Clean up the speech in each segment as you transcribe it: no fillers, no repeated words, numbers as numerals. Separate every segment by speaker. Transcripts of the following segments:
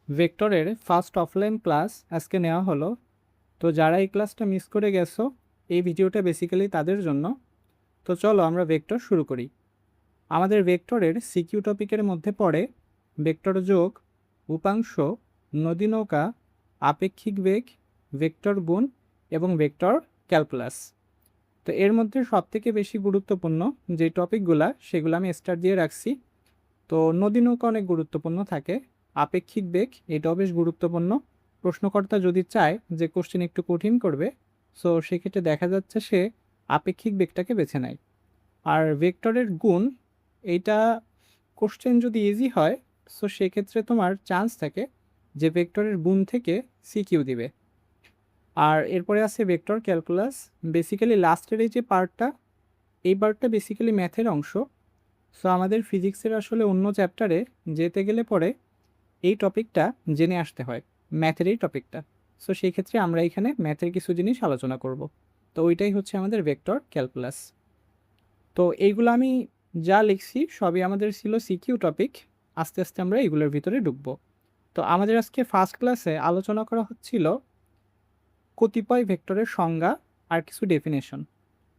Speaker 1: ভেক্টরের first offline class আজকে নেওয়া হলো। তো যারা এই ক্লাসটা মিস করে গেছো, এই ভিডিওটা বেসিক্যালি তাদের জন্য। তো চলো আমরা ভেক্টর শুরু করি। আমাদের ভেক্টরের সিকিউ টপিকের মধ্যে পড়ে ভেক্টর যোগ, উপাংশ, নদী নৌকা, আপেক্ষিক বেগ, ভেক্টর গুণ এবং ভেক্টর ক্যালকুলাস। তো এর মধ্যে সবথেকে বেশি গুরুত্বপূর্ণ যে টপিকগুলা সেগুলো আমি স্টার দিয়ে রাখছি। তো নদী নৌকা অনেক গুরুত্বপূর্ণ থাকে, আপেক্ষিক বেগ এটাও বেশ গুরুত্বপূর্ণ। প্রশ্নকর্তা যদি চায় যে কোশ্চেন একটু কঠিন করবে, সো সেক্ষেত্রে দেখা যাচ্ছে সে আপেক্ষিক বেগটাকে বেছে নেয়। আর ভেক্টরের গুণ, এইটা কোশ্চেন যদি ইজি হয়, সো সেক্ষেত্রে তোমার চান্স থাকে যে ভেক্টরের গুণ থেকে সিকিউ দিবে। আর এরপরে আছে ভেক্টর ক্যালকুলাস। বেসিক্যালি লাস্টের এই যে পার্টটা, এই পার্টটা বেসিক্যালি ম্যাথের অংশ। সো আমাদের ফিজিক্সের আসলে অন্য চ্যাপ্টারে যেতে গেলে পরে এই টপিকটা জেনে আসতে হয়, ম্যাথের এই টপিকটা। সো সেই ক্ষেত্রে আমরা এখানে ম্যাথের কিছু জিনিস আলোচনা করব। তো ওইটাই হচ্ছে আমাদের ভেক্টর ক্যালকুলাস। তো এইগুলো আমি যা লিখছি সবই আমাদের ছিল সিকিউ টপিক। আস্তে আস্তে আমরা এগুলোর ভিতরে ঢুকবো। তো আমাদের আজকে ফার্স্ট ক্লাসে আলোচনা করা হচ্ছিল কতিপয় ভেক্টরের সংজ্ঞা আর কিছু ডেফিনেশন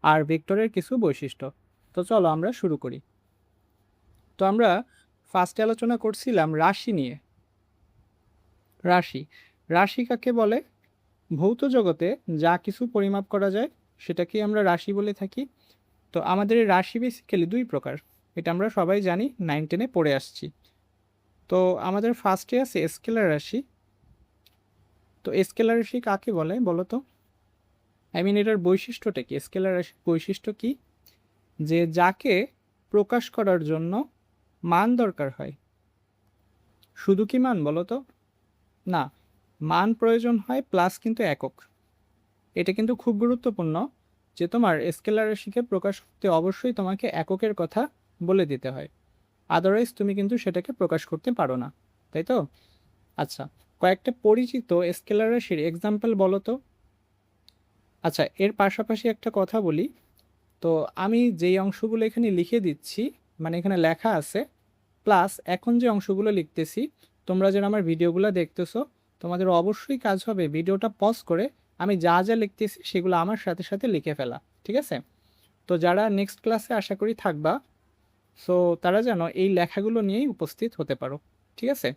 Speaker 1: আর ভেক্টরের কিছু বৈশিষ্ট্য। তো চলো আমরা শুরু করি। তো আমরা ফার্স্টে আলোচনা করছিলাম রাশি নিয়ে। রাশি, রাশি কাকে বলে? ভৌত জগতে যা কিছু পরিমাপ করা যায় সেটাকেই আমরা রাশি বলে থাকি। তো আমাদের এই রাশি বেসিক্যালি দুই প্রকার, এটা আমরা সবাই জানি, 9-10-এ পড়ে আসছি। তো আমাদের ফার্স্টে আছে স্কেলার রাশি। তো স্কেলার রাশি কাকে বলে বলো তো? এটার বৈশিষ্ট্যটা কি? স্কেলার রাশির বৈশিষ্ট্য কি? যে যাকে প্রকাশ করার জন্য মান দরকার হয়। শুধু কি মান বলো তো? না, মান প্রয়োজন হয় প্লাস কিন্তু একক। এটা কিন্তু খুব গুরুত্বপূর্ণ যে তোমার স্কেলার রাশিকে প্রকাশ করতে অবশ্যই তোমাকে এককের কথা বলে দিতে হয়, আদারওয়াইজ তুমি কিন্তু সেটাকে প্রকাশ করতে পারো না, তাই তো? আচ্ছা, কয়েকটা পরিচিত স্কেলার রাশির এক্সাম্পল বলো তো। আচ্ছা, এর পাশাপাশি একটা কথা বলি। তো আমি যেই অংশগুলো এখানে লিখে দিচ্ছি, মানে এখানে লেখা আছে, প্লাস এখন যে অংশগুলো লিখতেছি, তোমরা যারা আমার ভিডিওগুলো দেখতেছো, তোমাদের অবশ্যই কাজ হবে ভিডিওটা পজ করে আমি যা যা লিখতেছি সেগুলো আমার সাথে সাথে লিখে ফেলা, ঠিক আছে? তো যারা নেক্সট ক্লাসে আশা করি থাকবা, সো তারা যেন এই লেখাগুলো নিয়েই উপস্থিত হতে পারো, ঠিক আছে?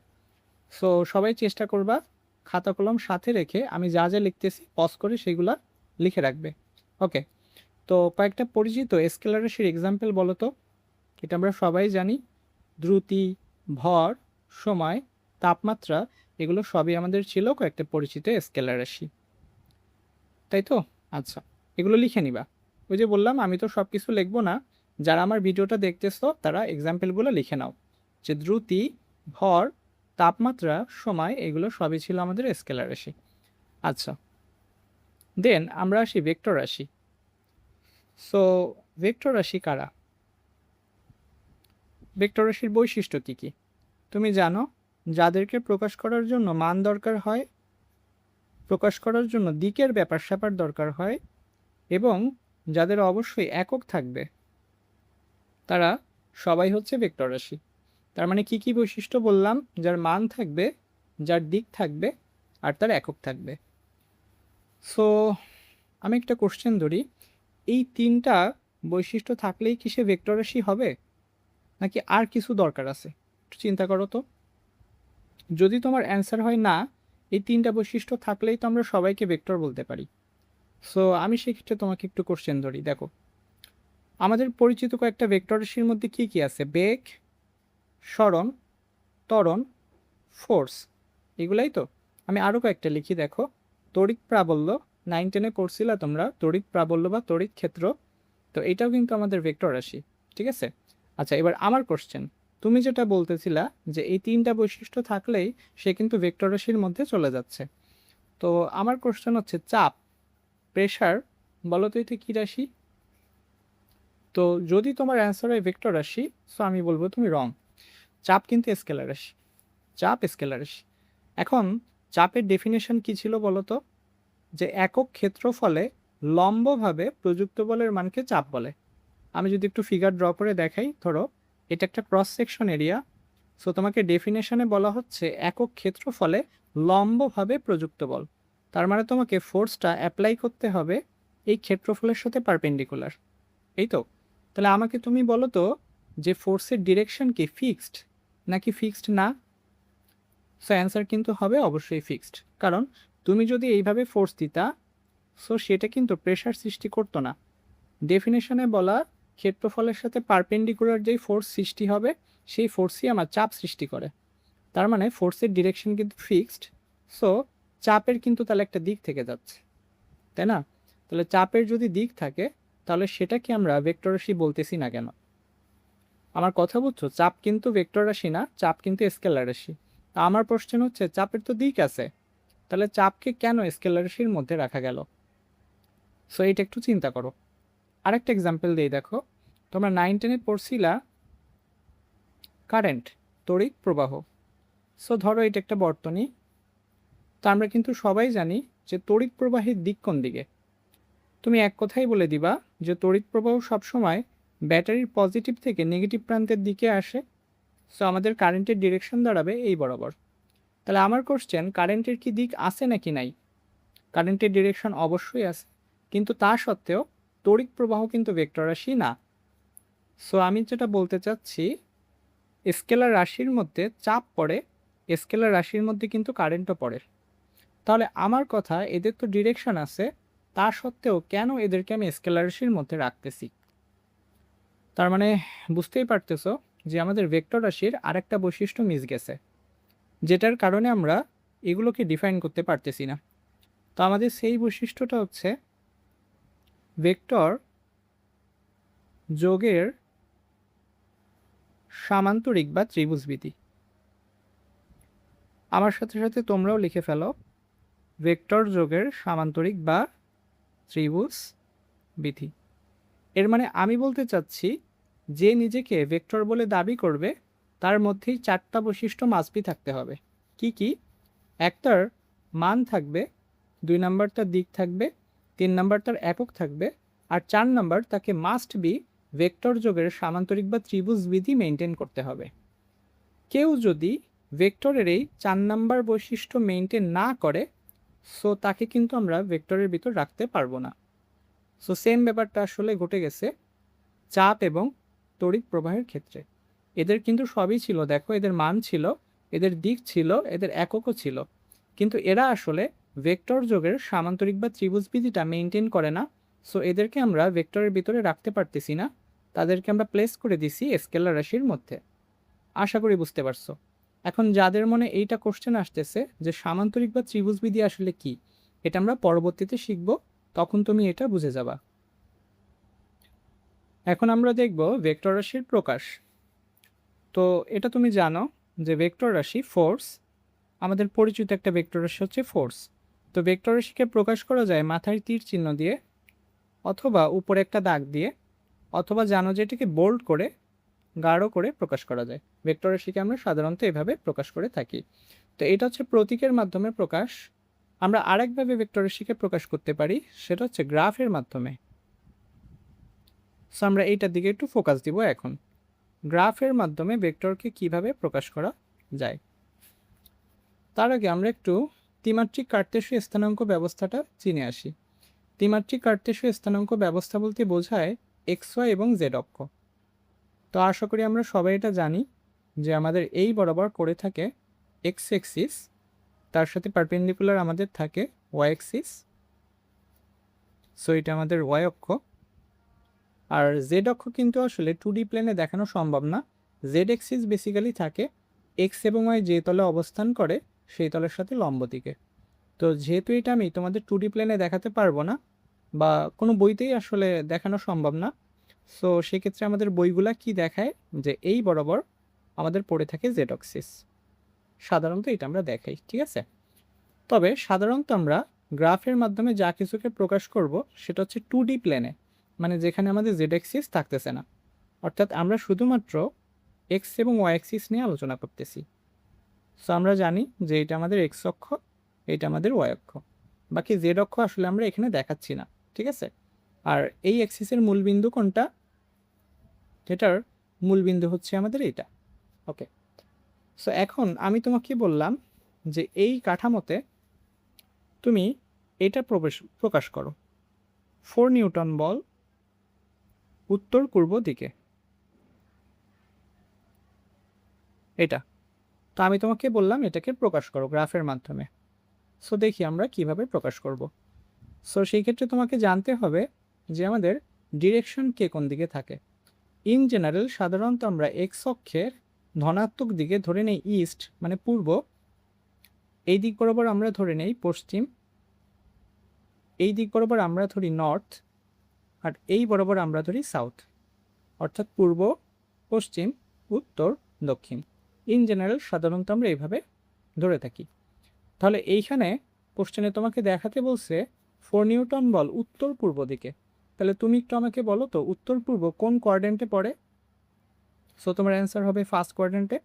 Speaker 1: সো সবাই চেষ্টা করবা খাতা কলম সাথে রেখে আমি যা যা লিখতেছি পজ করে সেগুলা লিখে রাখবে। ওকে, তো কয়েকটা পরিচিত স্কেলার রাশির এক্সাম্পল বলো তো। এটা আমরা সবাই জানি, দ্রুতি, ভর, সময়, তাপমাত্রা, এগুলো সবই আমাদের ছিল কয়েকটা পরিচিত স্কেলার রাশি, তাই তো? আচ্ছা, এগুলো লিখে নিবা। ওই যে বললাম আমি তো সব কিছু লিখবো না, যারা আমার ভিডিওটা দেখতেছো তারা এক্সাম্পলগুলো লিখে নাও, যে দ্রুতি, ভর, তাপমাত্রা, সময়, এগুলো সবই ছিল আমাদের স্কেলার রাশি। আচ্ছা, দেন আমরা আসি ভেক্টর রাশি। সো ভেক্টর রাশি কারা? ভেক্টর রাশির বৈশিষ্ট্য কী কী তুমি জানো? যাদেরকে প্রকাশ করার জন্য মান দরকার হয়, প্রকাশ করার জন্য দিকের ব্যাপার স্যাপার দরকার হয়, এবং যাদের অবশ্যই একক থাকবে, তারা সবাই হচ্ছে ভেক্টর রাশি। তার মানে কি কি বৈশিষ্ট্য বললাম? যার মান থাকবে, যার দিক থাকবে, আর তার একক থাকবে। সো আমি একটা কোশ্চেন ধরি, এই তিনটা বৈশিষ্ট্য থাকলেই কি সে ভেক্টর রাশি হবে, নাকি আর কিছু দরকার আছে? একটু চিন্তা করো তো। যদি তোমার অ্যান্সার হয় না, এই তিনটা বৈশিষ্ট্য থাকলেই তো আমরা সবাইকে ভেক্টর বলতে পারি, সো আমি সেক্ষেত্রে তোমাকে একটু কোশ্চেন ধরি। দেখো, আমাদের পরিচিত কয়েকটা ভেক্টর রাশির মধ্যে কি কি আছে? বেগ, সরণ, ত্বরণ, ফোর্স, এগুলাই তো। আমি আরও কয়েকটা লিখি, দেখো। তড়িৎ প্রাবল্য, 9-10-এ পড়ছিলা তোমরা, তড়িৎ প্রাবল্য বা তড়িৎ ক্ষেত্র। তো এটাও কিন্তু আমাদের ভেক্টর রাশি, ঠিক আছে? আচ্ছা, এবার আমার কোশ্চেন, তুমি যেটা বলতেছিলা যে এই তিনটা বৈশিষ্ট্য থাকলেই সে কিন্তু ভেক্টর রাশির মধ্যে চলে যাচ্ছে। তো আমার কোশ্চেন হচ্ছে চাপ, প্রেশার, বলো তো এটা কী রাশি? তো যদি তোমার অ্যান্সার হয় ভেক্টর রাশি, সো আমি বলবো তুমি রং। চাপ কিন্তু স্কেলার রাশি, চাপ স্কেলার রাশি। এখন চাপের ডেফিনেশন কি ছিল বলো তো? যে একক ক্ষেত্রফলে লম্বভাবে প্রযুক্ত বলের মানকে চাপ বলে। আমি যদি একটু ফিগার ড্র করে দেখাই, ধরো এটা একটা ক্রস সেকশন এরিয়া, সো তোমাকে ডেফিনেশনে বলা হচ্ছে একক ক্ষেত্রফলে লম্বভাবে প্রযুক্ত বল। তার মানে তোমাকে ফোর্সটা অ্যাপ্লাই করতে হবে এই ক্ষেত্রফলের সাথে পারপেন্ডিকুলার, এই তো। তাহলে আমাকে তুমি বলো তো যে ফোর্সের ডিরেকশন কি ফিক্সড নাকি ফিক্সড না? সো অ্যান্সার কিন্তু হবে অবশ্যই ফিক্সড, কারণ তুমি যদি এইভাবে ফোর্স দিতা সো সেটা কিন্তু প্রেশার সৃষ্টি করতো না। ডেফিনেশনে বলা ক্ষেত্রফলের সাথে পারপেন্ডিকুলার যেই ফোর্স সৃষ্টি হবে সেই ফোর্সই আমার চাপ সৃষ্টি করে। তার মানে ফোর্সের ডিরেকশন কিন্তু ফিক্সড, সো চাপের কিন্তু তাহলে একটা দিক থেকে যাচ্ছে, তাই না? তাহলে চাপের যদি দিক থাকে তাহলে সেটাকে আমরা ভেক্টর রাশি বলতেছি না কেন? আমার কথা বুঝছো? চাপ কিন্তু ভেক্টর রাশি না, চাপ কিন্তু স্কেলার রাশি। আমার প্রশ্ন হচ্ছে চাপের তো দিক আছে, তাহলে চাপকে কেন স্কেলার রাশির মধ্যে রাখা গেল? সো এইটা একটু চিন্তা করো। আরেকটা এক্সাম্পল দিয়ে দেখো, তোমরা 9-10-এ পড়ছিলা কারেন্ট, তড়িৎ প্রবাহ। সো ধরো এটা একটা বর্তনী, তো আমরা কিন্তু সবাই জানি যে তড়িৎ প্রবাহের দিক কোন দিকে। তুমি এক কথাই বলে দিবা যে তড়িৎ প্রবাহ সবসময় ব্যাটারির পজিটিভ থেকে নেগেটিভ প্রান্তের দিকে আসে। সো আমাদের কারেন্টের ডিরেকশন দাঁড়াবে এই বরাবর। তাহলে আমার কোশ্চেন, কারেন্টের কি দিক আছে নাকি নাই? কারেন্টের ডিরেকশন অবশ্যই আছে, কিন্তু তা সত্ত্বেও তড়িৎ প্রবাহ কিন্তু ভেক্টর রাশি না। সো আমি যেটা বলতে চাচ্ছি, স্কেলার রাশির মধ্যে চাপ পড়ে, স্কেলার রাশির মধ্যে কিন্তু কারেন্টও পড়ে। তাহলে আমার কথা, এদের তো ডিরেকশন আছে, তা সত্ত্বেও কেন এদেরকে আমি স্কেলার রাশির মধ্যে রাখতেছি? তার মানে বুঝতেই পারতেছো যে আমাদের ভেক্টর রাশির আরেকটা বৈশিষ্ট্য মিস গেছে, যেটার কারণে আমরা এগুলোকে ডিফাইন করতে পারতেছি না। তো আমাদের সেই বৈশিষ্ট্যটা হচ্ছে ভেক্টর যোগের সামান্তরিক বা ত্রিভুজবিধি। আমার সাথে সাথে তোমরাও লিখে ফেলো, ভেক্টর যোগের সামান্তরিক বা ত্রিভুজ বিধি। এর মানে আমি বলতে চাচ্ছি, যে নিজেকে ভেক্টর বলে দাবি করবে তার মধ্যেই 4টা বৈশিষ্ট্য মাস্ট থাকতে হবে। কি কি? একটার মান থাকবে, 2 নাম্বার তার দিক থাকবে, 3 নাম্বার তার একক থাকবে, আর 4 নাম্বার তাকে মাস্ট বি ভেক্টর যোগের সামান্তরিক বা ত্রিভুজ বিধি মেনটেন করতে হবে। কেউ যদি ভেক্টরের এই 4 নাম্বার বৈশিষ্ট্য মেনটেন না করে সো তাকে কিন্তু আমরা ভেক্টরের ভিতর রাখতে পারবো না। সো সেম ব্যাপারটা আসলে ঘটে গেছে চাপ এবং তড়িৎ প্রবাহের ক্ষেত্রে। এদের কিন্তু সবই ছিল, দেখো এদের মান ছিল, এদের দিক ছিল, এদের এককও ছিল, কিন্তু এরা আসলে ভেক্টর যোগের সামান্তরিক বা ত্রিভুজ বিধিটা মেনটেন করে না। সো এদেরকে আমরা ভেক্টরের ভিতরে রাখতে পারতেছি না, তাদেরকে আমরা প্লেস করে দিছি স্কেলার রাশির মধ্যে। আশা করি বুঝতে পারছো। এখন যাদের মনে এইটা কোশ্চেন আসতেছে যে সামান্তরিক বা ত্রিভুজ বিধি আসলে কি, এটা আমরা পরবর্তীতে শিখব, তখন তুমি এটা বুঝে যাবা। এখন আমরা দেখব ভেক্টর রাশির প্রকাশ। তো এটা তুমি জানো যে ভেক্টর রাশি ফোর্স, আমাদের পরিচিত একটা ভেক্টর রাশি হচ্ছে ফোর্স। তো ভেক্টর রাশিকে প্রকাশ করা যায় মাথায় তীর চিহ্ন দিয়ে, অথবা উপরে একটা দাগ দিয়ে, অথবা জানো যে এটাকে বোল্ড করে গাঢ় করে প্রকাশ করা যায়। ভেক্টর রাশিকে আমরা সাধারণত এভাবে প্রকাশ করে থাকি। তো এটা হচ্ছে প্রতীকের মাধ্যমে প্রকাশ। আমরা আরেকভাবে ভেক্টর রাশিকে প্রকাশ করতে পারি, সেটা হচ্ছে গ্রাফের মাধ্যমে। সো আমরা এইটার দিকে একটু ফোকাস দিব এখন, গ্রাফের মাধ্যমে ভেক্টরকে কিভাবে প্রকাশ করা যায়। তার আগে আমরা একটু ত্রিমাত্রিক কার্তেশীয় স্থানাঙ্ক ব্যবস্থাটা চিনে আসি। ত্রিমাত্রিক কার্তেশীয় স্থানাঙ্ক ব্যবস্থা বলতে বোঝায় এক্স ওয়াই এবং জেড অক্ষ। তো আশা করি আমরা সবাই এটা জানি যে আমাদের এই বরাবর করে থাকে এক্স এক্সিস, তার সাথে পারপেন্ডিকুলার আমাদের থাকে ওয়াই এক্সিস। সো এটা আমাদের ওয়াই অক্ষ। আর জেড অক্ষ কিন্তু আসলে 2D প্লেনে দেখানো সম্ভব না। জেড এক্সিস বেসিক্যালি থাকে এক্স এবং ওয়াই যে তলে অবস্থান করে সেই তলের সাথে লম্ব দিকে। তো যেহেতু এটা আমি তোমাদের 2D প্লেনে দেখাতে পারবো না, বা কোনো বইতেই আসলে দেখানো সম্ভব না, সো সেক্ষেত্রে আমাদের বইগুলা কি দেখায় যে এই বরাবর আমাদের পড়ে থাকে জেড অক্সিস। সাধারণত এটা আমরা দেখাই, ঠিক আছে। তবে সাধারণত আমরা গ্রাফের মাধ্যমে যা কিছুকে প্রকাশ করব সেটা হচ্ছে 2D প্লেনে, মানে যেখানে আমাদের জেড অ্যাক্সিস থাকতেছে না, অর্থাৎ আমরা শুধুমাত্র এক্স এবং ওয়াই অ্যাক্সিস নিয়ে আলোচনা করতেছি। সো আমরা জানি যে এটা আমাদের এক্স অক্ষ, এটা আমাদের ওয়াই অক্ষ, বাকি জেড অক্ষ আসলে আমরা এখানে দেখাচ্ছি না, ঠিক আছে। আর এই অ্যাক্সিসের মূলবিন্দু কোনটা? এটার মূলবিন্দু হচ্ছে আমাদের এইটা, ওকে। সো এখন আমি তোমাকে বললাম যে এই কাঠামোতে তুমি এটা প্রকাশ করো, 4 নিউটন বল উত্তর পূর্ব দিকে, এটা। তো আমি তোমাকে বললাম এটাকে প্রকাশ করো গ্রাফের মাধ্যমে। সো দেখি আমরা কিভাবে প্রকাশ করব। সো সেই ক্ষেত্রে তোমাকে জানতে হবে যে আমাদের ডিরেকশন কে কোন দিকে থাকে। ইন জেনারেল সাধারণত আমরা এক্স অক্ষের ধনাত্মক দিকে ধরে নেই ইস্ট মানে পূর্ব, এই দিক বরাবর আমরা ধরে নেই পশ্চিম, এই দিক বরাবর আমরা ধরি নর্থ, আর এই বরাবর আমরা ধরি সাউথ, অর্থাৎ পূর্ব, পশ্চিম, উত্তর, দক্ষিণ। ইন জেনারেল সাধারণত আমরা এইভাবে ধরে থাকি। তাহলে এইখানে কোশ্চেনে তোমাকে দেখাতে বলছে 4 নিউটন বল উত্তর পূর্ব দিকে। তাহলে তুমি একটু আমাকে বলো তো উত্তর পূর্ব কোন কোয়াড্রেন্টে পড়ে? সো তোমার অ্যান্সার হবে ফার্স্ট কোয়াড্রেন্টে।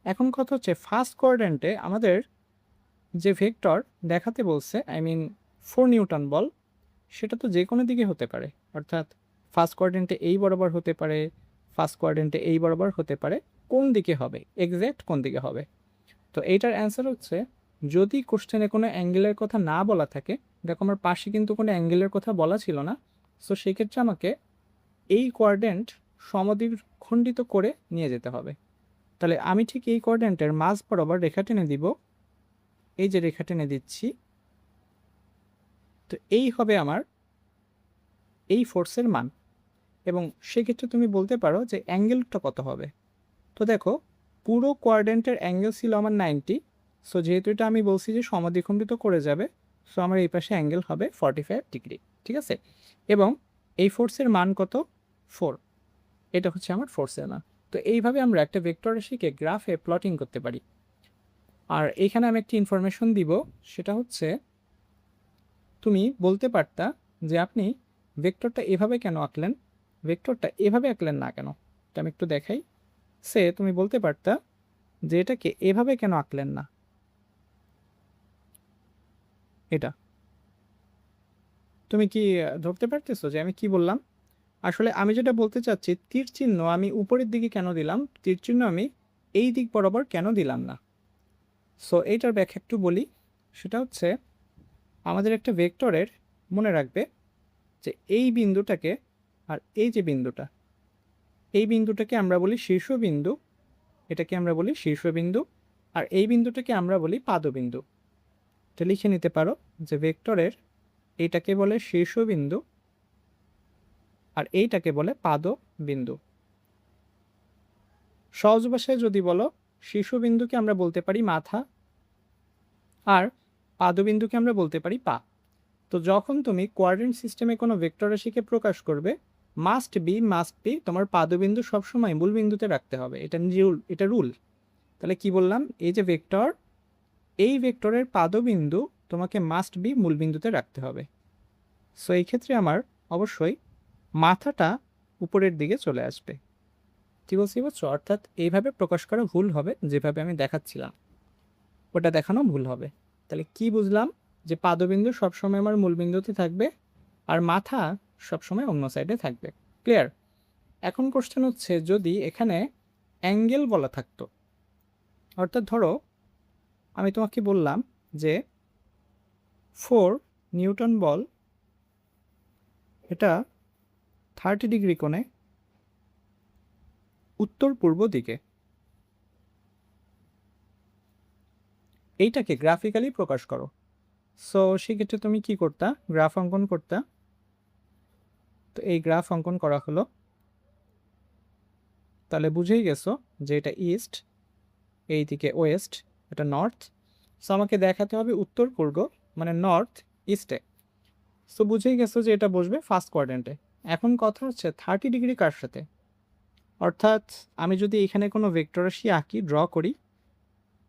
Speaker 1: এখন কথা হচ্ছে ফার্স্ট কোয়াড্রেন্টে আমাদের যে ভেক্টর দেখাতে বলছে, আই মিন 4 নিউটন বল, সেটা তো যে কোনো দিকে হতে পারে, অর্থাৎ ফার্স্ট কোয়াড্রেন্টে এই বরাবর হতে পারে, ফার্স্ট কোয়াড্রেন্টে এই বরাবর হতে পারে। কোন দিকে হবে, এক্স্যাক্ট কোন দিকে হবে? তো এইটার অ্যান্সার হচ্ছে, যদি কোশ্চেনে কোনো অ্যাঙ্গেলের কথা না বলা থাকে, দেখো আমার পাশে কিন্তু কোনো অ্যাঙ্গেলের কথা বলা ছিল না, সো সেক্ষেত্রে আমাকে এই কোয়াড্রেন্ট সমদ্বিখণ্ডিত করে নিয়ে যেতে হবে। তাহলে আমি ঠিক এই কোয়াড্রেন্টের মাঝ বরাবর রেখা টেনে দিব, এই যে রেখা টেনে দিচ্ছি, তো এই হবে আমার এই ফোর্সের মান। এবং সেক্ষেত্রে তুমি বলতে পারো যে অ্যাঙ্গেলটা কত হবে। তো দেখো পুরো কোয়াড্রেন্টের অ্যাঙ্গেল ছিল আমার 90, সো যেহেতু এটা আমি বলছি যে সমদ্বিখণ্ডিত করে যাবে, সো আমার এই পাশে অ্যাঙ্গেল হবে 45 ডিগ্রি, ঠিক আছে। এবং এই ফোর্সের মান কত? 4, এটা হচ্ছে আমার ফোর্সের মান। তো এইভাবে আমরা একটা ভেক্টর রাশিকে গ্রাফে প্লটিং করতে পারি। আর এইখানে আমি একটি ইনফরমেশন দিব, সেটা হচ্ছে তুমি বলতে পারতা যে আপনি ভেক্টরটা এভাবে কেন আঁকলেন, ভেক্টরটা এভাবে আঁকলেন না কেন। এটা আমি একটু দেখাই। সে তুমি বলতে পারতা যে এটাকে এভাবে কেন আঁকলেন না, এটা। তুমি কি ধরতে পারতেছো যে আমি কি বললাম? আসলে আমি যেটা বলতে চাচ্ছি, তীর চিহ্ন আমি উপরের দিকে কেন দিলাম, তীর চিহ্ন আমি এই দিক বরাবর কেন দিলাম না। সো এইটার ব্যাখ্যা একটু বলি। সেটা হচ্ছে আমাদের একটা ভেক্টরের মনে রাখবে যে এই বিন্দুটাকে আর এই যে বিন্দুটা, এই বিন্দুটাকে আমরা বলি শীর্ষবিন্দু, এটাকে আমরা বলি শীর্ষবিন্দু, আর এই বিন্দুটাকে আমরা বলি পাদবিন্দু। এটা লিখে নিতে পারো যে ভেক্টরের এইটাকে বলে শীর্ষবিন্দু আর এইটাকে বলে পাদবিন্দু। সহজ ভাষায় যদি বলো, শীর্ষবিন্দুকে আমরা বলতে পারি মাথা, আর পাদবিন্দুকে আমরা বলতে পারি পা। তো যখন তুমি কোয়াড্রেন্ট সিস্টেমে কোনো ভেক্টর রাশিকে প্রকাশ করবে, মাস্ট বি তোমার পাদবিন্দু সবসময় মূল বিন্দুতে রাখতে হবে, এটা রুল। তাহলে কি বললাম, এই যে ভেক্টর, এই ভেক্টরের পাদবিন্দু তোমাকে মাস্ট বি মূল বিন্দুতে রাখতে হবে। সো এই ক্ষেত্রে আমার অবশ্যই মাথাটা উপরের দিকে চলে আসবে, ঠিক বলছি? অর্থাৎ এইভাবে প্রকাশ করা ভুল হবে, যেভাবে আমি দেখাচ্ছিলাম ওটা দেখানো ভুল হবে। তাহলে কি বুঝলাম, যে পাদবিন্দু সবসময় আমার মূলবিন্দুতে থাকবে আর মাথা সবসময় অন্য সাইডে থাকবে। ক্লিয়ার? এখন কোশ্চেন হচ্ছে, যদি এখানে অ্যাঙ্গেল বলা থাকতো, অর্থাৎ ধরো আমি তোমাকে বললাম যে 4 নিউটন বল এটা 30 ডিগ্রি কোণে উত্তর পূর্ব দিকে, এইটাকে গ্রাফিক্যালি প্রকাশ করো। সো সেক্ষেত্রে তুমি কি করতা, গ্রাফ অঙ্কন করতা। তো এই গ্রাফ অঙ্কন করা হলো, তাহলে বুঝেই গেছো যে এটা ইস্ট, এই দিকে ওয়েস্ট, এটা নর্থ। সো আমাকে দেখাতে হবে উত্তর পূর্ব মানে নর্থ ইস্টে। সো বুঝেই গেছো যে এটা বসবে ফার্স্ট কোয়াড্রেন্টে। এখন কথা হচ্ছে 30 ডিগ্রি কার সাথে, অর্থাৎ আমি যদি এখানে কোনো ভেক্টর রাশি আঁকি, ড্র করি,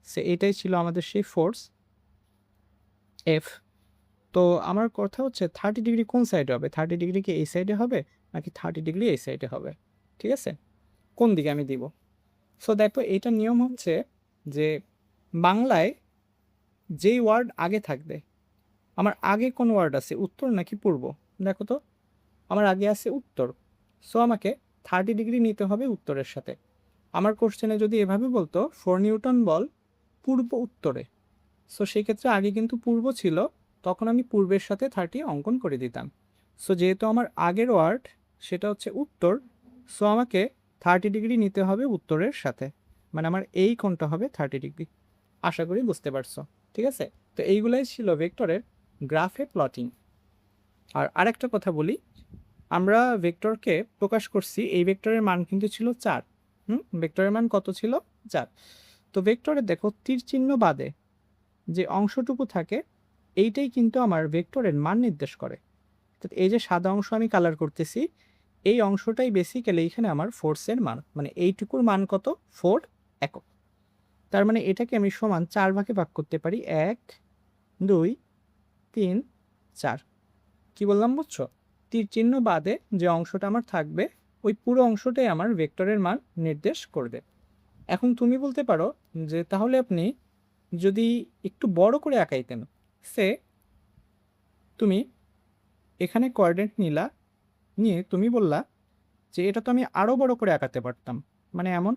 Speaker 1: সে এটাই ছিল আমাদের সেই ফোর্স এফ। তো আমার কথা হচ্ছে 30 ডিগ্রি কোন সাইডে হবে, 30 ডিগ্রি কি এই সাইডে হবে নাকি 30 ডিগ্রি এই সাইডে হবে, ঠিক আছে? কোন দিকে আমি দিব? সো দেখো এইটার নিয়ম হচ্ছে যে বাংলায় যেই ওয়ার্ড আগে থাকবে, আমার আগে কোন ওয়ার্ড আছে, উত্তর নাকি পূর্ব? দেখো তো, আমার আগে আছে উত্তর, সো আমাকে 30 ডিগ্রি নিতে হবে উত্তরের সাথে। আমার কোশ্চেনে যদি এভাবে বলতো 4 নিউটন বল পূর্ব উত্তরে, সো সেই ক্ষেত্রে আগে কিন্তু পূর্ব ছিল, তখন আমি পূর্বের সাথে 30 অঙ্কন করে দিতাম। সো যেহেতু আমার আগের ওয়ার্ড সেটা হচ্ছে উত্তর, সো আমাকে 30 ডিগ্রি নিতে হবে উত্তরের সাথে, মানে আমার এই কোণটা হবে 30 ডিগ্রি। আশা করি বুঝতে পারছো। ঠিক আছে, তো এইগুলাই ছিল ভেক্টরের গ্রাফে প্লটিং। আর আরেকটা কথা বলি, আমরা ভেক্টরকে প্রকাশ করছি, এই ভেক্টরের মান কিন্তু ছিল 4। ভেক্টরের মান কত ছিল? 4। তো ভেক্টরে দেখো তীর চিহ্ন বাদে যে অংশটুকু থাকে এইটাই কিন্তু আমার ভেক্টরের মান নির্দেশ করে। এই যে সাদা অংশ আমি কালার করতেছি, এই অংশটাই বেসিক্যালি এখানে আমার ফোর্সের মান, মানে এইটুকুর মান কত? 4 একক। তার মানে এটাকে আমি সমান 4 ভাগে ভাগ করতে পারি, 1 2 3 4। কি বললাম বুঝছো? তীর চিহ্ন বাদে যে অংশটা আমার থাকবে ওই পুরো অংশটাই আমার ভেক্টরের মান নির্দেশ করবে। এখন তুমি বলতে পারো যে তাহলে আপনি যদি একটু বড় করে আঁকাইতেন, সে তুমি এখানে কোঅর্ডিনেট নিলা, নিয়ে তুমি বললা যে এটা তো আমি আরও বড় করে আঁকাতে পারতাম, মানে এমন।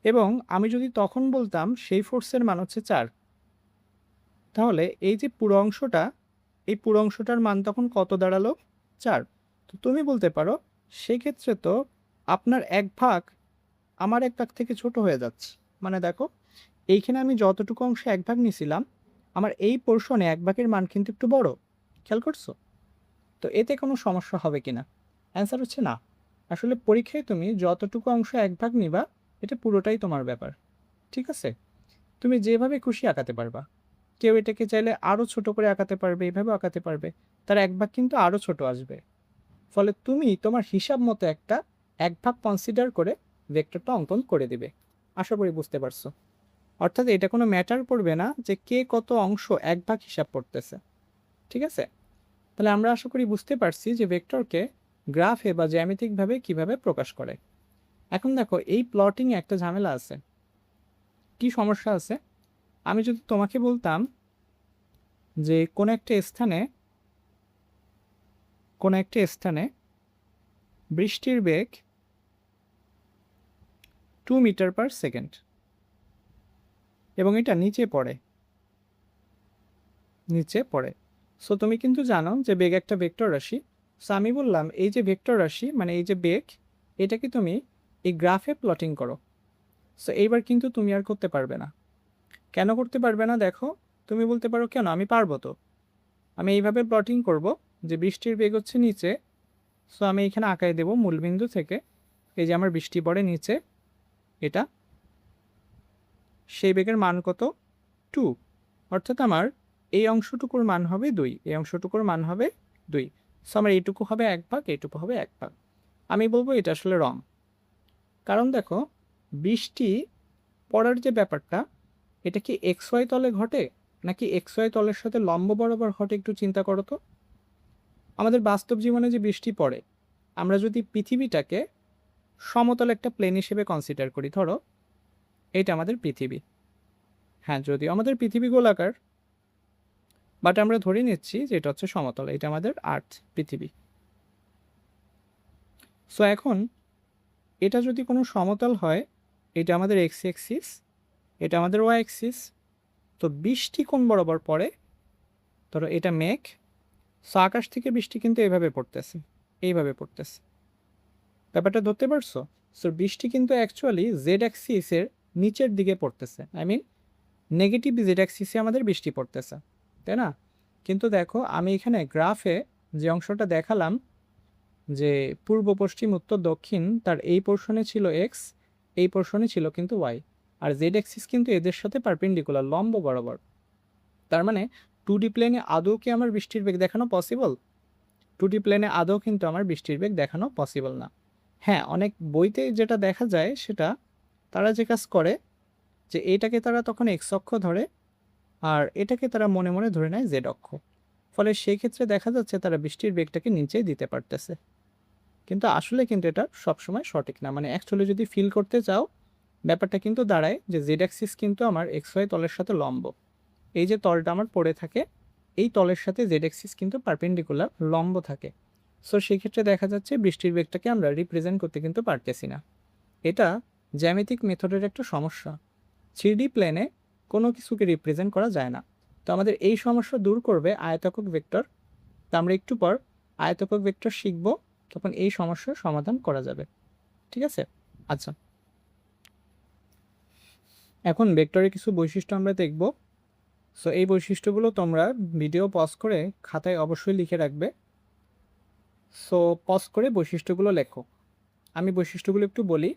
Speaker 1: এবং আমি যদি তখন বলতাম সেই ফোর্সের মান হচ্ছে 4, তাহলে এই যে পুরো অংশটা, এই পুরো অংশটার মান তখন কত দাঁড়ালো? 4। তো তুমি বলতে পারো সেক্ষেত্রে তো আপনার 1 ভাগ আমার 1 ভাগ থেকে ছোট হয়ে যাচ্ছে। মানে দেখো এইখানে আমি যতটুকু অংশ 1 ভাগ নিয়েছিলাম, আমার এই পোর্শনে 1 ভাগের মান কিন্তু একটু বড়। খেয়াল করছো? তো এতে কোনো সমস্যা হবে কিনা? অ্যান্সার হচ্ছে না। আসলে পরীক্ষায় তুমি যতটুকু অংশ 1 ভাগ নিবা এটা পুরোটাই তোমার ব্যাপার। ঠিক আছে, তুমি যেভাবে খুশি আঁকাতে পারবা। কেউ এটাকে চাইলে আরও ছোট করে আঁকাতে পারবে, এভাবে আঁকাতে পারবে, তার 1 ভাগ কিন্তু আরও ছোট আসবে। ফলে তুমি তোমার হিসাব মতো একটা 1 ভাগ কনসিডার করে ভেক্টরটা অঙ্কন করে দিবে। আশা করি বুঝতে পারছো। অর্থাৎ এটা কোনো ম্যাটার করবে না যে কে কত অংশ 1 ভাগ হিসাব করতেছে। ঠিক আছে, তাহলে আমরা আশা করি বুঝতে পারছি যে ভেক্টরকে গ্রাফে বা জ্যামিতিকভাবে কিভাবে প্রকাশ করে। এখন দেখো এই প্লটিংয়ে একটা ঝামেলা আছে। কি সমস্যা আছে? আমি যদি তোমাকে বলতাম যে কোনো একটা স্থানে বৃষ্টির বেগ 2 মিটার পার সেকেন্ড এবং এটা নিচে পড়ে। সো তুমি কিন্তু জানো যে বেগ একটা ভেক্টর রাশি। সো আমি বললাম এই যে ভেক্টর রাশি মানে এই যে বেগ, এটাকে তুমি এই গ্রাফে প্লটিং করো। সো এইবার কিন্তু তুমি আর করতে পারবে না। কেন করতে পারবে না? দেখো, তুমি বলতে পারো কেন, আমি পারবো তো। আমি এইভাবে প্লটিং করব যে বৃষ্টির বেগ হচ্ছে নিচে, সো আমি এখানে আঁকায় দেব মূলবিন্দু থেকে, এই যে আমার বৃষ্টি পড়ে নিচে, এটা সেই বেগের মান কত? 2। অর্থাৎ আমার এই অংশটুকুর মান হবে 2, এই অংশটুকুর মান হবে 2। সো আমার এইটুকু হবে 1 ভাগ, এইটুকু হবে 1 ভাগ। আমি বলবো এটা আসলে রং। কারণ দেখো বৃষ্টি পড়ার যে ব্যাপারটা, এটা কি এক্স ওয়াই তলে ঘটে নাকি এক্স ওয়াই তলের সাথে লম্ব বরাবর ঘটে? একটু চিন্তা করো তো। আমাদের বাস্তব জীবনে যে বৃষ্টি পড়ে, আমরা যদি পৃথিবীটাকে সমতল একটা প্লেন হিসেবে কনসিডার করি, ধরো এটা আমাদের পৃথিবী। হ্যাঁ, যদিও আমাদের পৃথিবী গোলাকার, বাট আমরা ধরে নিচ্ছি যে এটা হচ্ছে সমতল, এটা আমাদের আর্থ, পৃথিবী। সো এখন এটা যদি কোনো সমতল হয়, এটা আমাদের এক্স এক্সিস, এটা আমাদের ওয়াই এক্সিস, তো বৃষ্টি কোন বরাবর পড়ে? ধরো এটা মেঘ, সো আকাশ থেকে বৃষ্টি কিন্তু এইভাবে পড়তেছে। ব্যাপারটা ধরতে পারছো? সো বৃষ্টি কিন্তু অ্যাকচুয়ালি জেড অ্যাক্সিসের নিচের দিকে পড়তেছে, আই মিন নেগেটিভ জেড অ্যাক্সিসে আমাদের বৃষ্টি পড়তেছে, তাই না? কিন্তু দেখো আমি এখানে গ্রাফে যে অংশটা দেখালাম যে পূর্ব পশ্চিম উত্তর দক্ষিণ, তার এই পোর্শনে ছিল এক্স, এই পোর্শনে ছিল কিন্তু ওয়াই, আর জেড অ্যাক্সিস কিন্তু এদের সাথে পারপেন্ডিকুলার, লম্ব বরাবর। তার মানে 2D প্লেনে আদৌ কি আমার বৃষ্টির বেগ দেখানো পসিবল? 2D প্লেনে আদৌ কিন্তু আমার বৃষ্টির বেগ দেখানো পসিবল না। হ্যাঁ, অনেক বইতে যেটা দেখা যায় সেটা, তারা যে কাজ করে যে এটাকে তারা তখন এক্স অক্ষ ধরে আর এটাকে তারা মনে মনে ধরে নেয় জেড অক্ষ। ফলে সেই ক্ষেত্রে দেখা যাচ্ছে তারা বৃষ্টির বেগটাকে নিচেই দিতে পারতেছে। কিন্তু আসলে কিন্তু এটা সবসময় সঠিক না। মানে অ্যাকচুয়ালি যদি ফিল করতে চাও, ব্যাপারটা কিন্তু দাঁড়ায় যে জেড অ্যাক্সিস কিন্তু আমার এক্স ওয়াই তলের সাথে লম্ব। এই যে তলটা আমার পড়ে থাকে, এই তলের সাথে জেড অ্যাক্সিস কিন্তু পারপেন্ডিকুলার, লম্ব থাকে। সো সেক্ষেত্রে দেখা যাচ্ছে বৃষ্টির বেগটাকে আমরা রিপ্রেজেন্ট করতে কিন্তু পারতেছি না। এটা জ্যামিতিক মেথডের একটা সমস্যা। 3D প্লেনে কোনো কিছুকে রিপ্রেজেন্ট করা যায় না। তো আমাদের এই সমস্যা দূর করবে আয়তাকার ভেক্টর। তো আমরা একটু পর আয়তাকার ভেক্টর শিখব, তখন এই সমস্যার সমাধান করা যাবে। ঠিক আছে? আচ্ছা, এখন ভেক্টরের কিছু বৈশিষ্ট্য আমরা দেখব। সো এই বৈশিষ্ট্যগুলো তোমরা ভিডিও পজ করে খাতায় অবশ্যই লিখে রাখবে। সো পজ করে বৈশিষ্ট্যগুলো লেখো। আমি বৈশিষ্ট্যগুলো একটু বলি।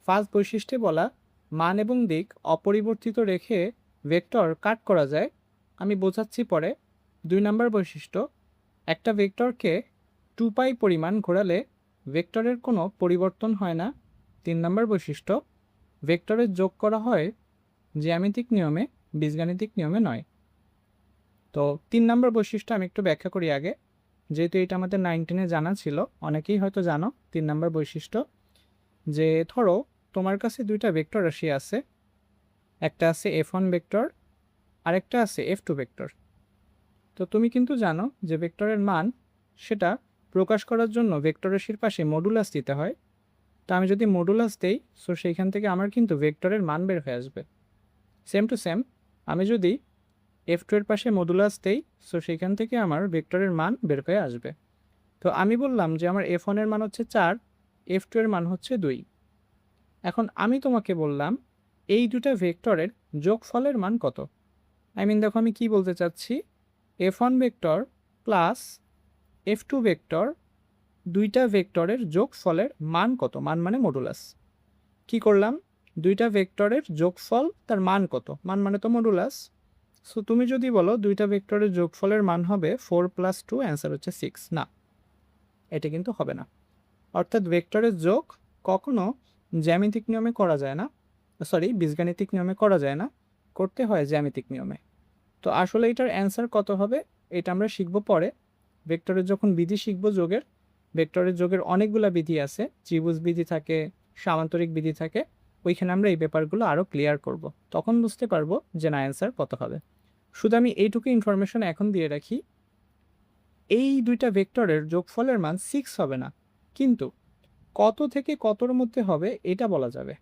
Speaker 1: ফার্স্ট বৈশিষ্ট্যে বলা, মান এবং দিক অপরিবর্তিত রেখে ভেক্টর কাট করা যায়। আমি বোঝাচ্ছি পরে। 2 নম্বর বৈশিষ্ট্য, একটা ভেক্টরকে 2π পরিমাণ ঘোরালে ভেক্টরের কোনো পরিবর্তন হয় না। 3 নম্বর বৈশিষ্ট্য, ভেক্টরের যোগ করা হয় জ্যামিতিক নিয়মে, বীজগাণিতিক নিয়মে নয়। তো 3 নম্বর বৈশিষ্ট্য আমি একটু ব্যাখ্যা করি আগে, যেহেতু এটা আমাদের 9-10-এ জানা ছিল, অনেকেই হয়তো জানো। 3 নম্বর বৈশিষ্ট্য, যে ধরো তোমার কাছে দুইটা ভেক্টর রাশি আছে, একটা আছে f1 ভেক্টর, আরেকটা আছে f2 ভেক্টর। তো তুমি কিন্তু জানো যে ভেক্টরের মান সেটা প্রকাশ করার জন্য ভেক্টর রাশির পাশে মডুলাস দিতে হয়। তো আমি যদি মডুলাস দেই, সো সেইখান থেকে আমার কিন্তু ভেক্টরের মান বের হয়ে আসবে। সেম টু সেম, আমি যদি f2 এর পাশে মডুলাস দেই, সো সেইখান থেকে আমার ভেক্টরের মান বের হয়ে আসবে। তো আমি বললাম যে আমার f1 এর মান হচ্ছে 4, f2 এর মান হচ্ছে 2। এখন আমি তোমাকে বললাম এই দুটা ভেক্টরের যোগফলের মান কত। দেখো আমি কি বলতে চাচ্ছি, f1 vector plus f2 vector, দুইটা ভেক্টরের যোগফলের মান কত। মান মানে মডুলাস। কি করলাম, দুইটা ভেক্টরের যোগফল তার মান কত, মান মানে তো মডুলাস। সো তুমি যদি বলো দুইটা ভেক্টরের যোগফলের মান হবে 4 + 2, অ্যান্সার হচ্ছে 6, না, এটা কিন্তু হবে না। অর্থাৎ ভেক্টরের যোগ কখনো জ্যামিতিক নিয়মে করা যায় না, বীজগাণিতিক নিয়মে করা যায় না, করতে হয় জ্যামিতিক নিয়মে। তো আসলে এটার অ্যান্সার কত হবে এটা আমরা শিখব পরে। ভেক্টরের যখন বিধি শিখব যোগের, ভেক্টরের যোগের অনেকগুলা বিধি আছে, ত্রিভুজ বিধি থাকে, সামান্তরিক বিধি থাকে, ওইখানে আমরা এই ব্যাপারগুলো আরও ক্লিয়ার করব, তখন বুঝতে পারবো যে না অ্যান্সার কত হবে। শুধু আমি এইটুকু ইনফরমেশন এখন দিয়ে রাখি, এই দুইটা ভেক্টরের যোগফলের মান 6 হবে না, কিন্তু কত থেকে কতর মধ্যে হবে এটা বলা যাবে।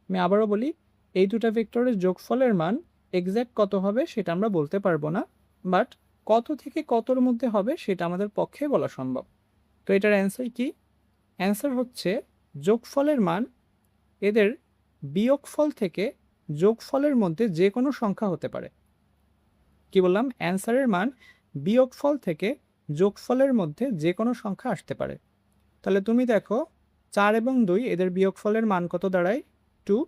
Speaker 1: আমি আবারও বলি, এই দুটা ভেক্টরের যোগফলের মান এক্স্যাক্ট কত হবে সেটা আমরা বলতে পারবো না, বাট কত থেকে কতর মধ্যে হবে সেটা আমাদের পক্ষে বলা সম্ভব। তো এটার অ্যান্সার কি? অ্যান্সার হচ্ছে যোগফলের মান এদের বিয়োগফল থেকে যোগফলের মধ্যে যে কোনো সংখ্যা হতে পারে। কি বললাম? অ্যান্সারের মান বিয়োগফল থেকে যোগফলের মধ্যে যে কোনো সংখ্যা আসতে পারে। তাহলে তুমি দেখো 4 এবং 2 এদের বিয়োগফলের মান কত দাঁড়ায়? 2,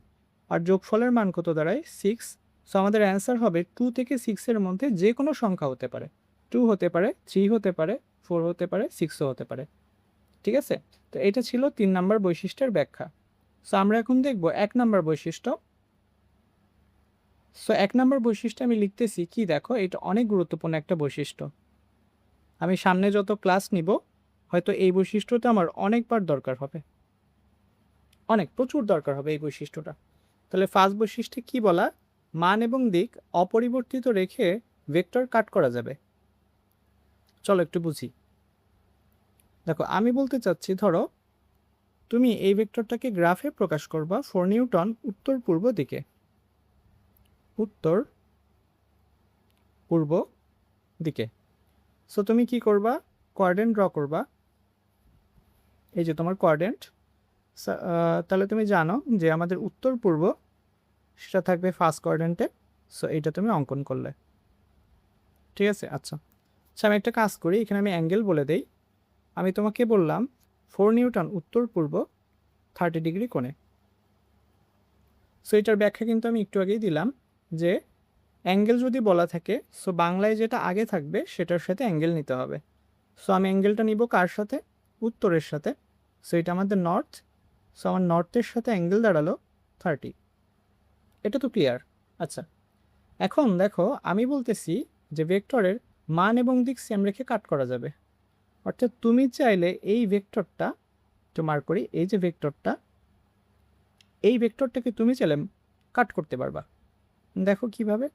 Speaker 1: আর যোগফলের মান কত দাঁড়ায়? 6। সো আমাদের অ্যান্সার হবে 2 থেকে 6 এর মধ্যে যে কোনো সংখ্যা হতে পারে। 2 হতে পারে, 3 হতে পারে, 4 হতে পারে, 6ও হতে পারে। ঠিক আছে? তো এটা ছিল 3 নাম্বার বৈশিষ্ট্যের ব্যাখ্যা। সো আমরা এখন দেখব 1 নাম্বার বৈশিষ্ট্য। সো 1 নাম্বার বৈশিষ্ট্য আমি লিখতেছি কি, দেখো এটা অনেক গুরুত্বপূর্ণ একটা বৈশিষ্ট্য। আমি সামনে যত ক্লাস নিব হয়তো এই বৈশিষ্ট্যটা আমার অনেকবার দরকার হবে, প্রচুর দরকার হবে এই বৈশিষ্ট্যটা। তাহলে ফার্স্ট বৈশিষ্ট্যে কি বলা, মান এবং দিক অপরিবর্তিত রেখে ভেক্টর কাট করা যাবে। চলো একটু বুঝি। দেখো আমি বলতে চাচ্ছি, ধরো তুমি এই ভেক্টরটাকে গ্রাফে প্রকাশ করবা 4 নিউটন উত্তর পূর্ব দিকে, উত্তর পূর্ব দিকে। সো তুমি কি করবা, কোঅর্ডিনেট ড্র করবা, এই যে তোমার কোঅর্ডিনেট। তাহলে তুমি জানো যে আমাদের উত্তর পূর্ব সেটা থাকবে ফার্স্ট কোঅর্ডিনেটে। সো এইটা তুমি অঙ্কন করলে, ঠিক আছে? আচ্ছা আচ্ছা, আমি একটা কাজ করি, এখানে আমি অ্যাঙ্গেল বলে দেই। আমি তোমাকে বললাম 4 নিউটন উত্তর পূর্ব 30 ডিগ্রি কোণে। সো এটার ব্যাখ্যা কিন্তু আমি একটু আগেই দিলাম, যে অ্যাঙ্গেল যদি বলা থাকে, সো বাংলায় যেটা আগে থাকবে সেটার সাথে অ্যাঙ্গেল নিতে হবে। সো আমি অ্যাঙ্গেলটা নিব কার সাথে? উত্তরের সাথে। সো এটা আমাদের নর্থ। সো আমার নর্থের সাথে অ্যাঙ্গেল দাঁড়ালো 30। এটা তো ক্লিয়ার। আচ্ছা, এখন দেখো আমি বলতেছি যে ভেক্টরের মান এবং দিক সেম রেখে কাট করা যাবে। অর্থাৎ তুমি চাইলে এই ভেক্টরটা, তো মার্ক করি, এই যে ভেক্টরটা, এই ভেক্টরটাকে তুমি চাইলে কাট করতে পারবা। দেখো কিভাবে,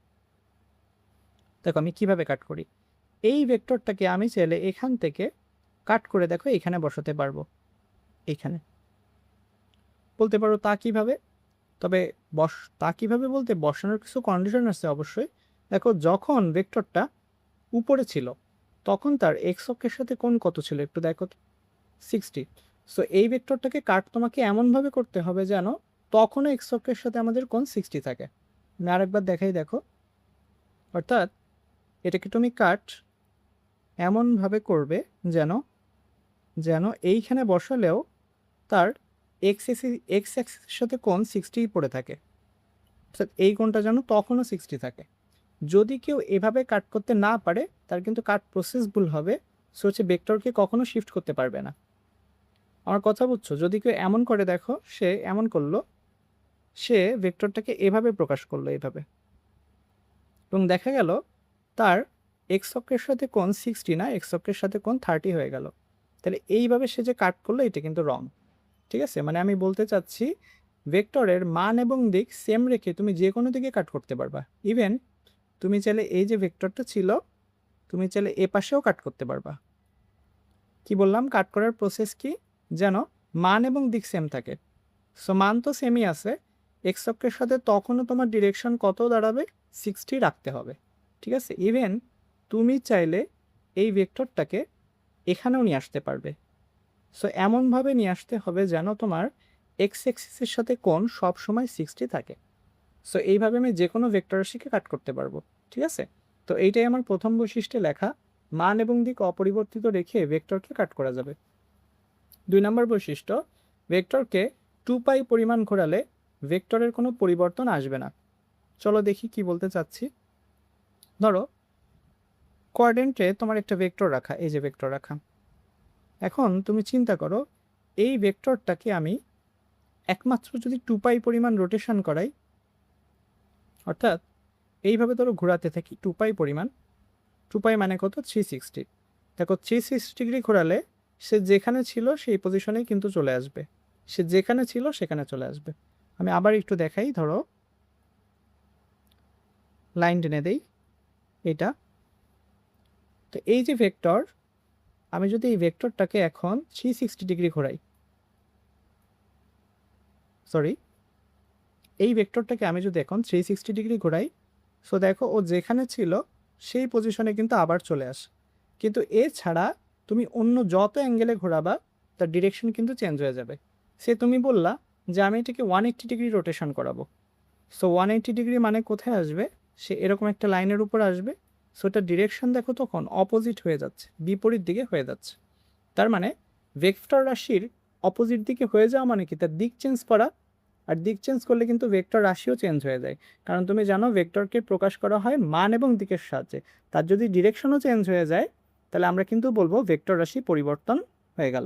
Speaker 1: দেখো আমি কিভাবে কাট করি। এই ভেক্টরটাকে আমি চাইলে এখান থেকে কাট করে দেখো এখানে বসাতে পারবো, এইখানে। বলতে পারো তা কিভাবে? তবে তা কিভাবে বলতে বসানোর কিছু কন্ডিশন আছে অবশ্যই। দেখো যখন ভেক্টরটা উপরে ছিল তখন তার এক্স অক্ষের সাথে কোণ কত ছিল একটু দেখো তো, 60। সো এই ভেক্টরটাকে কাট তোমাকে এমনভাবে করতে হবে যেন তখনও এক্স অক্ষের সাথে আমাদের কোণ 60 থাকে। আমি আরেকবার দেখাই দেখো, অর্থাৎ এটাকে তুমি কাট এমনভাবে করবে যেন যেন এইখানে বসালেও তার এক্স অ্যাক্সিসের সাথে কোণ 60 পড়ে থাকে, অর্থাৎ এই কোণটা যেন তখনও 60 থাকে। যদি কেউ এভাবে কাট করতে না পারে তার কিন্তু কাট প্রসেস ভুল হবে, সো হচ্ছে ভেক্টরকে কখনো শিফট করতে পারবে না। আমার কথা বুঝছো? যদি কেউ এমন করে, দেখো সে এমন করলো, সে ভেক্টরটাকে এভাবে প্রকাশ করলো এইভাবে, এবং দেখা গেল তার এক্স অক্ষের সাথে কোণ 60 না, এক্স অক্ষের সাথে কোণ 30 হয়ে গেল। তাহলে এইভাবে সে যে কাট করলো এটা কিন্তু রং। ঠিক আছে, মানে আমি বলতে চাচ্ছি ভেক্টরের মান এবং দিক সেম রেখে তুমি যে কোনো দিকে কাট করতে পারবা। ইভেন তুমি চাইলে এই যে ভেক্টরটা ছিল তুমি চাইলে এ পাশেও কাট করতে পারবা। কি বললাম, কাট করার প্রসেস কি, যেন মান এবং দিক সেম থাকে। সো মান তো সেমই আছে, এক্স অক্ষের সাথে তখনও তোমার ডিরেকশন কত দাঁড়াবে, 60 রাখতে হবে। ঠিক আছে, ইভেন তুমি চাইলে এই ভেক্টরটাকে এখানেও নিয়ে আসতে পারবে। সো এমনভাবে নিয়ে আসতে হবে যেন তোমার এক্স অ্যাক্সিসের সাথে কোণ সব সময় 60 থাকে। সো এইভাবে আমি যে কোনো ভেক্টর রাশিকে কাট করতে পারবো। ঠিক আছে, তো এইটাই আমার প্রথম বৈশিষ্ট্যে লেখা, মান এবং দিক অপরিবর্তিত রেখে ভেক্টরকে কাট করা যাবে। 2 নম্বর বৈশিষ্ট্য, ভেক্টরকে 2π পরিমাণ ঘোরালে ভেক্টরের কোনো পরিবর্তন আসবে না। চলো দেখি কি বলতে চাচ্ছি। ধরো কোঅর্ডিনেটে তোমার একটা ভেক্টর রাখা, এই যে ভেক্টর রাখা। এখন তুমি চিন্তা করো এই ভেক্টরটাকে আমি একমাত্র যদি 2π পরিমাণ রোটেশন করাই, অর্থাৎ এইভাবে ধরো ঘোরাতে থাকি 2π পরিমাণ, 2π মানে কত, 360। দেখো 360 ডিগ্রি ঘোরালে সে যেখানে ছিল সেই পজিশনেই কিন্তু চলে আসবে, সে যেখানে ছিল সেখানে চলে আসবে। আমি আবার একটু দেখাই, ধরো লাইন টেনে দেই এটা। তো এই যে ভেক্টর, আমি যদি এই ভেক্টরটাকে এখন 360 ডিগ্রি ঘোরাই, সরি এই ভেক্টরটাকে আমি যদি এখন 360 ডিগ্রি ঘোরাই, সো দেখো ও যেখানে ছিল সেই পজিশনে কিন্তু আবার চলে আসে। কিন্তু এছাড়া তুমি অন্য যত অ্যাঙ্গেলে ঘোরাবা তার ডিরেকশন কিন্তু চেঞ্জ হয়ে যাবে। সে তুমি বললা যে আমি এটাকে 180 ডিগ্রি রোটেশন করাবো, সো 180 ডিগ্রি মানে কোথায় আসবে, সে এরকম একটা লাইনের উপর আসবে। সো এটার ডিরেকশন দেখো তখন অপোজিট হয়ে যাচ্ছে, বিপরীত দিকে হয়ে যাচ্ছে। তার মানে ভেক্টর রাশির অপোজিট দিকে হয়ে যাওয়া মানে কি, তার দিক চেঞ্জ করা। আর দিক চেঞ্জ করলে কিন্তু ভেক্টর রাশিও চেঞ্জ হয়ে যায়, কারণ তুমি জানো ভেক্টরকে প্রকাশ করা হয় মান এবং দিকের সাহায্যে। তার যদি ডিরেকশনও চেঞ্জ হয়ে যায় তাহলে আমরা কিন্তু বলবো ভেক্টর রাশি পরিবর্তন হয়ে গেল।